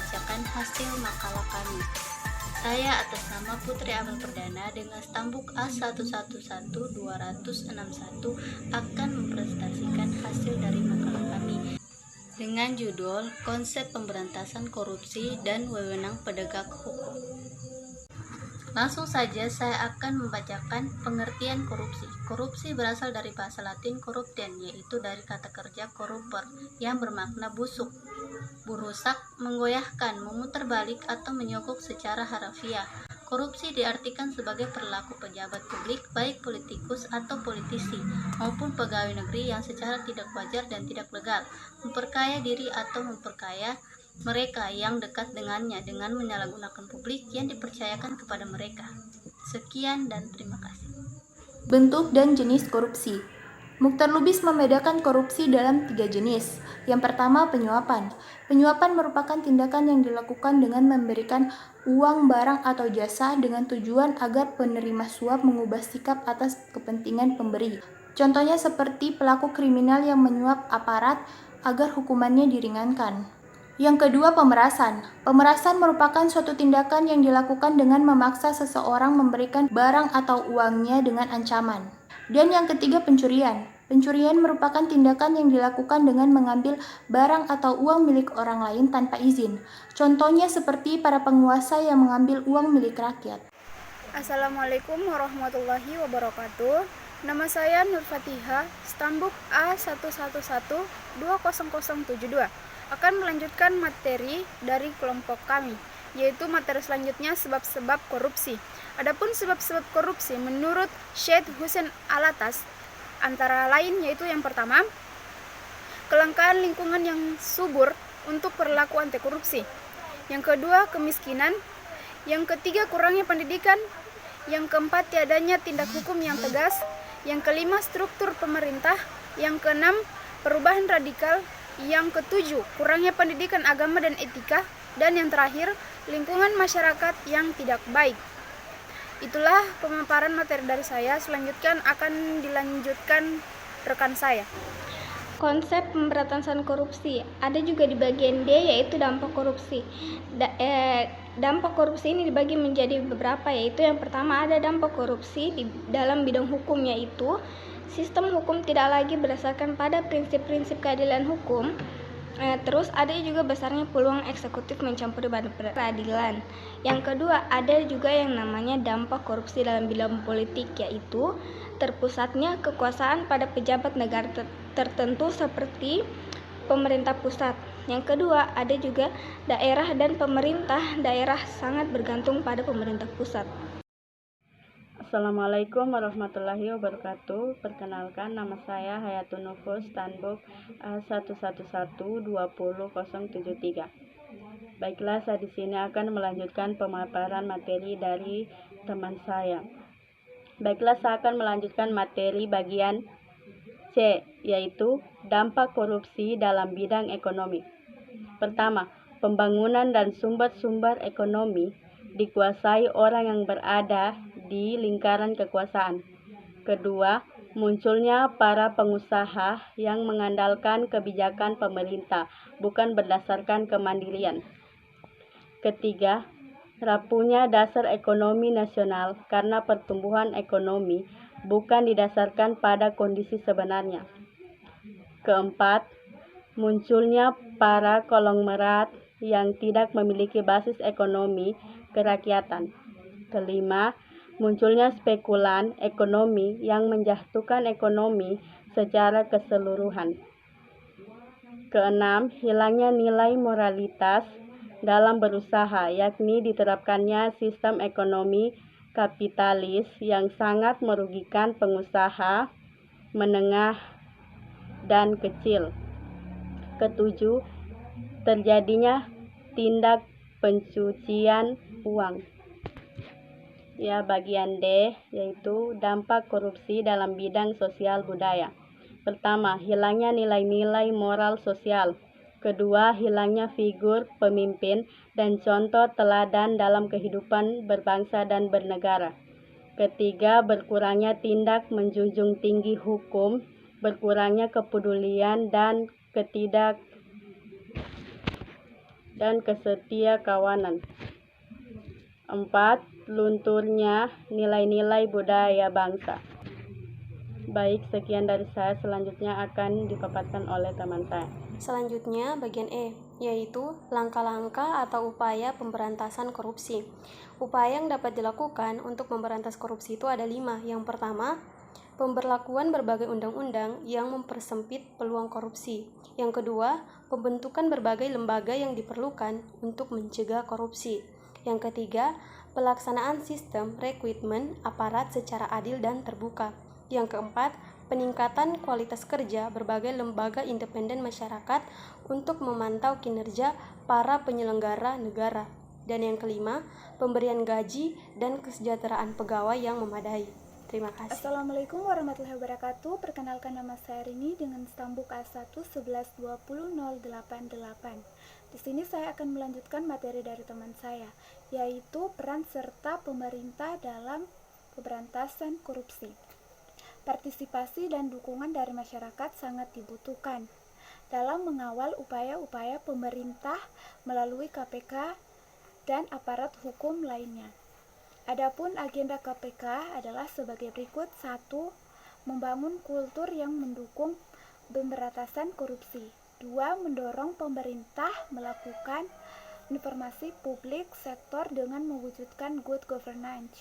membacakan hasil makalah kami. Saya atas nama Putri Amal Perdana dengan stambuk A111261 akan mempresentasikan hasil dari makalah kami dengan judul Konsep Pemberantasan Korupsi dan Wewenang Penegak Hukum. Langsung saja saya akan membacakan pengertian korupsi. Korupsi berasal dari bahasa Latin corruptens, yaitu dari kata kerja corrupere yang bermakna busuk, merusak, menggoyahkan, memutar balik, atau menyogok secara harafiah. Korupsi diartikan sebagai perilaku pejabat publik, baik politikus atau politisi, maupun pegawai negeri yang secara tidak wajar dan tidak legal, memperkaya diri atau memperkaya mereka yang dekat dengannya dengan menyalahgunakan publik yang dipercayakan kepada mereka. Sekian dan terima kasih. Bentuk dan jenis korupsi. Mukhtar Lubis membedakan korupsi dalam 3 jenis. Yang pertama, penyuapan. Penyuapan merupakan tindakan yang dilakukan dengan memberikan uang, barang, atau jasa dengan tujuan agar penerima suap mengubah sikap atas kepentingan pemberi. Contohnya seperti pelaku kriminal yang menyuap aparat agar hukumannya diringankan. Yang kedua, pemerasan. Pemerasan merupakan suatu tindakan yang dilakukan dengan memaksa seseorang memberikan barang atau uangnya dengan ancaman. Dan yang ketiga, pencurian. Pencurian merupakan tindakan yang dilakukan dengan mengambil barang atau uang milik orang lain tanpa izin. Contohnya seperti para penguasa yang mengambil uang milik rakyat. Assalamualaikum warahmatullahi wabarakatuh. Nama saya Nur Fatihah, stambuk A11120072. Akan melanjutkan materi dari kelompok kami, yaitu materi selanjutnya sebab-sebab korupsi. Adapun sebab-sebab korupsi menurut Syed Hussein Alatas antara lain yaitu yang pertama, kelangkaan lingkungan yang subur untuk perilaku anti korupsi. Yang kedua, kemiskinan. Yang ketiga, kurangnya pendidikan. Yang keempat, tiadanya tindak hukum yang tegas. Yang kelima, struktur pemerintah. Yang keenam, perubahan radikal. Yang ketujuh, kurangnya pendidikan agama dan etika. Dan yang terakhir, lingkungan masyarakat yang tidak baik. Itulah pemaparan materi dari saya. Selanjutnya akan dilanjutkan rekan saya. Konsep pemberantasan korupsi ada juga di bagian D, yaitu dampak korupsi. Dampak korupsi ini dibagi menjadi beberapa, yaitu yang pertama ada dampak korupsi di dalam bidang hukum, yaitu sistem hukum tidak lagi berdasarkan pada prinsip-prinsip keadilan hukum. Terus ada juga besarnya peluang eksekutif mencampuri peradilan. Yang kedua, ada juga yang namanya dampak korupsi dalam bidang politik, yaitu terpusatnya kekuasaan pada pejabat negara tertentu seperti pemerintah pusat. Yang kedua, ada juga daerah dan pemerintah daerah sangat bergantung pada pemerintah pusat. Assalamualaikum warahmatullahi wabarakatuh. Perkenalkan, nama saya Hayatun Nufus, stambuk A11120073. Baiklah, saya di sini akan melanjutkan pemaparan materi dari teman saya. Baiklah, saya akan melanjutkan materi bagian C, yaitu dampak korupsi dalam bidang ekonomi. Pertama, pembangunan dan sumber-sumber ekonomi dikuasai orang yang berada di lingkaran kekuasaan. Kedua, munculnya para pengusaha yang mengandalkan kebijakan pemerintah, bukan berdasarkan kemandirian. Ketiga, rapuhnya dasar ekonomi nasional karena pertumbuhan ekonomi bukan didasarkan pada kondisi sebenarnya. Keempat, munculnya para konglomerat yang tidak memiliki basis ekonomi kerakyatan. Kelima, munculnya spekulan ekonomi yang menjatuhkan ekonomi secara keseluruhan. Keenam, hilangnya nilai moralitas dalam berusaha, yakni diterapkannya sistem ekonomi kapitalis yang sangat merugikan pengusaha menengah dan kecil. Ketujuh, terjadinya tindak pencucian uang. Ya, bagian D, yaitu dampak korupsi dalam bidang sosial budaya. Pertama, hilangnya nilai-nilai moral sosial. Kedua, hilangnya figur pemimpin dan contoh teladan dalam kehidupan berbangsa dan bernegara. Ketiga, berkurangnya tindak menjunjung tinggi hukum, berkurangnya kepedulian dan dan kesetiakawanan. 4. Lunturnya nilai-nilai budaya bangsa. Baik, sekian dari saya. Selanjutnya akan dipaparkan oleh teman saya. Selanjutnya bagian E, yaitu langkah-langkah atau upaya pemberantasan korupsi. Upaya yang dapat dilakukan untuk memberantas korupsi itu ada 5. Yang pertama, pemberlakuan berbagai undang-undang yang mempersempit peluang korupsi. Yang kedua, pembentukan berbagai lembaga yang diperlukan untuk mencegah korupsi. Yang ketiga, pelaksanaan sistem rekrutmen aparat secara adil dan terbuka. Yang keempat, peningkatan kualitas kerja berbagai lembaga independen masyarakat untuk memantau kinerja para penyelenggara negara. Dan yang kelima, pemberian gaji dan kesejahteraan pegawai yang memadai. Terima kasih. Assalamualaikum warahmatullahi wabarakatuh. Perkenalkan, nama saya Rini dengan stambuk A1 112088. Di sini saya akan melanjutkan materi dari teman saya, yaitu peran serta pemerintah dalam pemberantasan korupsi. Partisipasi dan dukungan dari masyarakat sangat dibutuhkan dalam mengawal upaya-upaya pemerintah melalui KPK dan aparat hukum lainnya. Adapun agenda KPK adalah sebagai berikut. 1. Membangun kultur yang mendukung pemberantasan korupsi. 2. Mendorong pemerintah melakukan informasi publik sektor dengan mewujudkan good governance.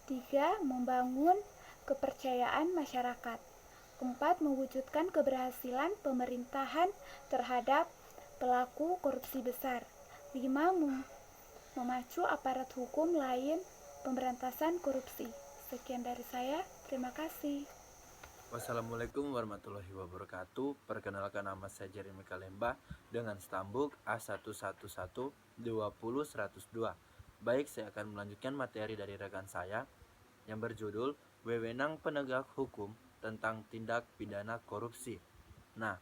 3. Membangun kepercayaan masyarakat. 4. Mewujudkan keberhasilan pemerintahan terhadap pelaku korupsi besar. 5. Memacu aparat hukum lain pemberantasan korupsi. Sekian dari saya, terima kasih. Wassalamualaikum warahmatullahi wabarakatuh. Perkenalkan, nama saya Jeremy Kalemba dengan stambuk A111200102. Baik, saya akan melanjutkan materi dari rekan saya yang berjudul Wewenang Penegak Hukum tentang Tindak Pidana Korupsi. Nah,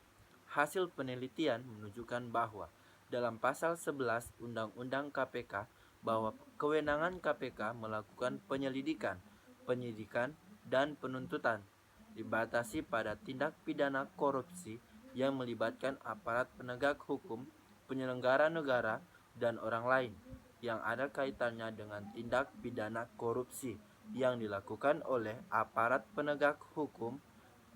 hasil penelitian menunjukkan bahwa dalam pasal 11 Undang-Undang KPK bahwa kewenangan KPK melakukan penyelidikan, penyidikan, dan penuntutan dibatasi pada tindak pidana korupsi yang melibatkan aparat penegak hukum, penyelenggara negara, dan orang lain yang ada kaitannya dengan tindak pidana korupsi yang dilakukan oleh aparat penegak hukum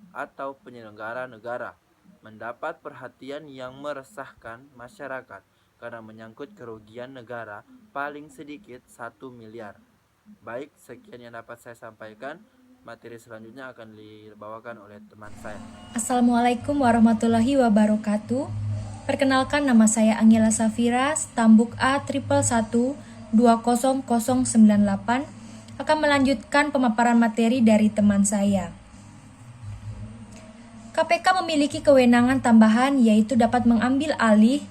atau penyelenggara negara, mendapat perhatian yang meresahkan masyarakat karena menyangkut kerugian negara paling sedikit 1 miliar. Baik, sekian yang dapat saya sampaikan. Materi selanjutnya akan dibawakan oleh teman saya. Assalamualaikum warahmatullahi wabarakatuh. Perkenalkan, nama saya Angela Safira, stambuk A111200098, akan melanjutkan pemaparan materi dari teman saya. KPK memiliki kewenangan tambahan, yaitu dapat mengambil alih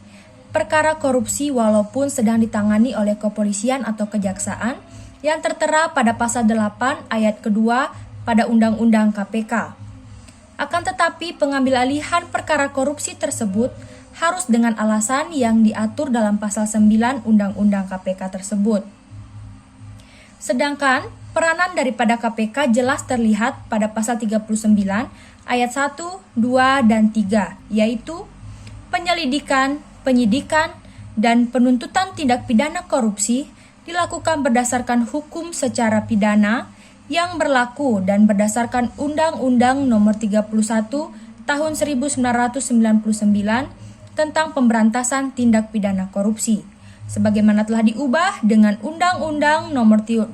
perkara korupsi walaupun sedang ditangani oleh kepolisian atau kejaksaan yang tertera pada pasal 8 ayat kedua pada Undang-Undang KPK. Akan tetapi pengambilalihan perkara korupsi tersebut harus dengan alasan yang diatur dalam pasal 9 Undang-Undang KPK tersebut. Sedangkan peranan daripada KPK jelas terlihat pada pasal 39 ayat 1, 2, dan 3, yaitu penyelidikan, penyidikan, dan penuntutan tindak pidana korupsi dilakukan berdasarkan hukum secara pidana yang berlaku dan berdasarkan Undang-Undang Nomor 31 Tahun 1999 tentang Pemberantasan Tindak Pidana Korupsi, sebagaimana telah diubah dengan Undang-Undang Nomor 20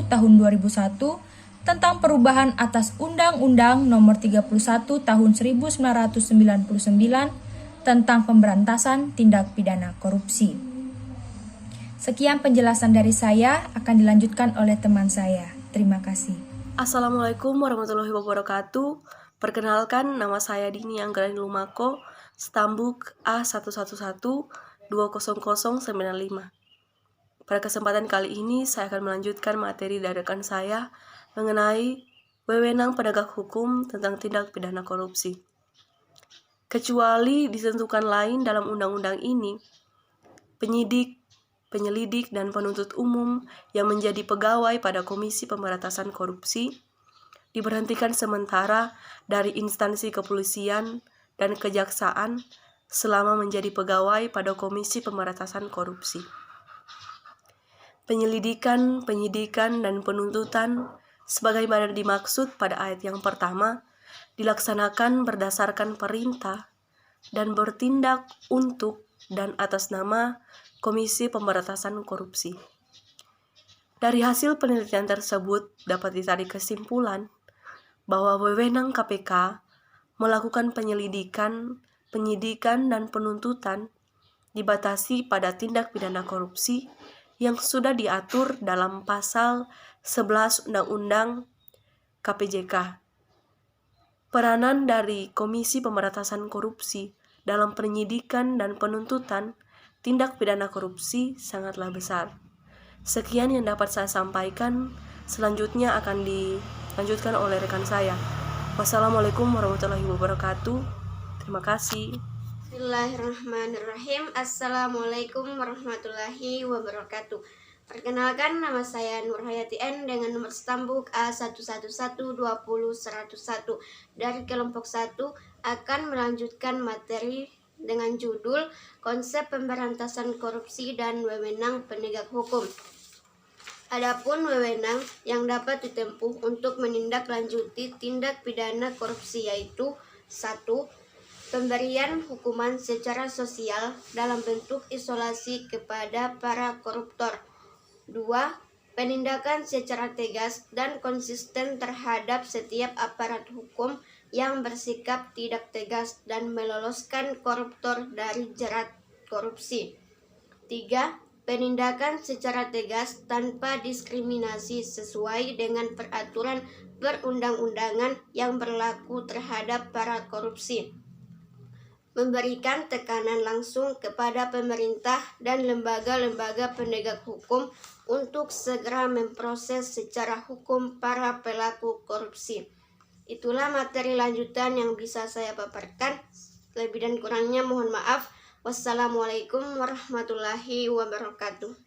Tahun 2001 tentang perubahan atas Undang-Undang Nomor 31 Tahun 1999 tentang Pemberantasan Tindak Pidana Korupsi. Sekian penjelasan dari saya, akan dilanjutkan oleh teman saya. Terima kasih. Assalamualaikum warahmatullahi wabarakatuh. Perkenalkan, nama saya Dini Anggrani Lumako, stambuk A111200095. Pada kesempatan kali ini, saya akan melanjutkan materi dari rekan saya mengenai wewenang penegak hukum tentang tindak pidana korupsi. Kecuali ditentukan lain dalam undang-undang ini, penyidik, penyelidik, dan penuntut umum yang menjadi pegawai pada Komisi Pemberantasan Korupsi diberhentikan sementara dari instansi kepolisian dan kejaksaan selama menjadi pegawai pada Komisi Pemberantasan Korupsi. Penyelidikan, penyidikan, dan penuntutan sebagaimana dimaksud pada ayat yang pertama dilaksanakan berdasarkan perintah dan bertindak untuk dan atas nama Komisi Pemberantasan Korupsi. Dari hasil penelitian tersebut dapat ditarik kesimpulan bahwa wewenang KPK melakukan penyelidikan, penyidikan, dan penuntutan dibatasi pada tindak pidana korupsi yang sudah diatur dalam pasal 11 Undang-Undang KPJK. Peranan dari Komisi Pemberantasan Korupsi dalam penyidikan dan penuntutan tindak pidana korupsi sangatlah besar. Sekian yang dapat saya sampaikan, selanjutnya akan dilanjutkan oleh rekan saya. Wassalamualaikum warahmatullahi wabarakatuh. Terima kasih. Bismillahirrahmanirrahim. Assalamualaikum warahmatullahi wabarakatuh. Perkenalkan, nama saya Nurhayati N dengan nomor stambuk A111200101 dari kelompok 1 akan melanjutkan materi dengan judul Konsep Pemberantasan Korupsi dan Wewenang Penegak Hukum. Adapun wewenang yang dapat ditempuh untuk menindaklanjuti tindak pidana korupsi yaitu 1. Pemberian hukuman secara sosial dalam bentuk isolasi kepada para koruptor. 2. Penindakan secara tegas dan konsisten terhadap setiap aparat hukum yang bersikap tidak tegas dan meloloskan koruptor dari jerat korupsi. 3. Penindakan secara tegas tanpa diskriminasi sesuai dengan peraturan perundang-undangan yang berlaku terhadap para korupsi. Memberikan tekanan langsung kepada pemerintah dan lembaga-lembaga penegak hukum untuk segera memproses secara hukum para pelaku korupsi. Itulah materi lanjutan yang bisa saya paparkan. Lebih dan kurangnya mohon maaf. Wassalamualaikum warahmatullahi wabarakatuh.